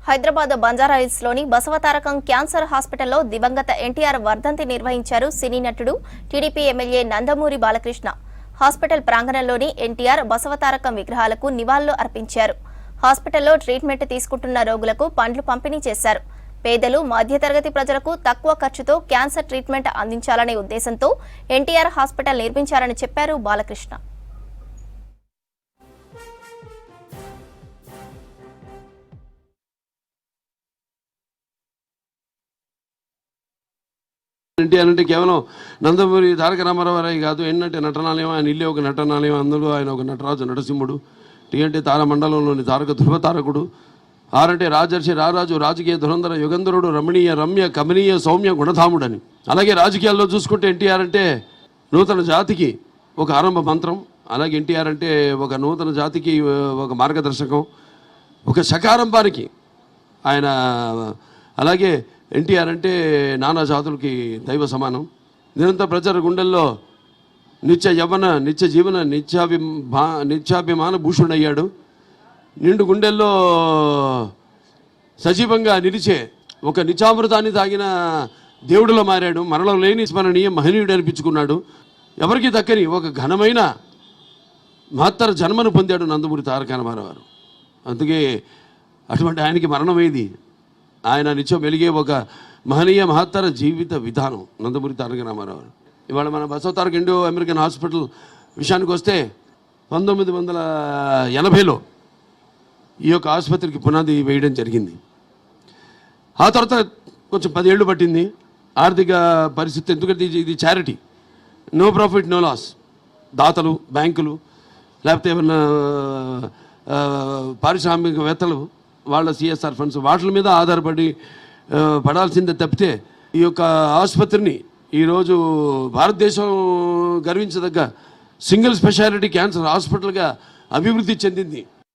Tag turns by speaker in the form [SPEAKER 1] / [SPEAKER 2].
[SPEAKER 1] Hyderabad బంజారాహిల్స్లోని Basavatarakam cancer హాస్పిటల్లో దివంగత ఎన్టీఆర్ వర్ధంతి నిర్వహించారు సినీ నటుడు TDP MLA Nandamuri Balakrishna. Hospital ప్రాంగణంలోని ఎన్టీఆర్ బసవతారకం విగ్రహాలకు నివాళులు అర్పించారు. హాస్పిటల్లో ట్రీట్మెంట్ తీసుకుంటున్న రోగులకు పండ్లు పంపిణీ చేశారు. పేదలు, మధ్యతరగతి ప్రజలకు తక్కువ ఖర్చుతో క్యాన్సర్ ట్రీట్మెంట్ అందించాలనే ఉద్దేశంతో ఎన్టీఆర్ హాస్పిటల్ నిర్మించారని చెప్పారు బాలకృష్ణ.
[SPEAKER 2] ఎన్టీఆర్ అంటే కేవలం నందమూరి తారక రామారావు కాదు. ఏంటంటే నటనాలయం, ఆయన ఇల్లే ఒక నటనాలయం. అందులో ఆయన ఒక నటరాజు నరసింహుడు. టీ అంటే తారమండలంలోని తారక ధ్రువతారకుడు. ఆర్ అంటే రాజర్షి, రారాజు, రాజకీయ ధురంధర, యుగంధరుడు, రమణీయ, రమ్య, కమనీయ, సౌమ్య, గుణధాముడని. అలాగే రాజకీయాల్లో చూసుకుంటే ఎన్టీఆర్ అంటే నూతన జాతికి ఒక ఆరంభ మంత్రం. అలాగే ఎన్టీఆర్ అంటే ఒక నూతన జాతికి ఒక మార్గదర్శకం, ఒక శకారంభానికి ఆయన. అలాగే ఎన్టీఆర్ అంటే నానా జాతులకి దైవ సమానం. నిరంతర ప్రజల గుండెల్లో నిత్య యవ్వన, నిత్య జీవన, నిత్యాభిమాన భూషుడయ్యాడు. నిండు గుండెల్లో సజీవంగా నిలిచే ఒక నిత్యామృతాన్ని తాగిన దేవుడిలో మారాడు. మరణం లేని స్మరణీయ మహనీయుడు అనిపించుకున్నాడు. ఎవరికి దక్కని ఒక ఘనమైన మహత్తర జన్మను పొందాడు నందమూరి తారక రామారావు గారు. అందుకే అటువంటి ఆయనకి మరణమేది. ఆయన నిత్యం వెలిగే ఒక మహనీయ మహత్తర జీవిత విధానం నందమూరి తారక రామారావు గారు. ఇవాళ మన బసవతారక ఇండో అమెరికన్ హాస్పిటల్ విషయానికి వస్తే 1980లో ఈ యొక్క ఆసుపత్రికి పునాది వేయడం జరిగింది. ఆ తర్వాత కొంచెం 10 ఏళ్ళు పట్టింది. ఆర్థిక పరిస్థితి, ఎందుకంటే ఇది charity, no profit no loss. దాతలు, బ్యాంకులు, లేకపోతే ఏమన్నా పారిశ్రామికవేత్తలు వాళ్ళ సిఎస్ఆర్ ఫండ్స్ వాటి మీద ఆధారపడి పడాల్సిందే తప్పితే ఈ యొక్క ఆసుపత్రిని ఈరోజు భారతదేశం గర్వించదగ్గ సింగిల్ స్పెషాలిటీ క్యాన్సర్ హాస్పిటల్గా అభివృద్ధి చెందింది.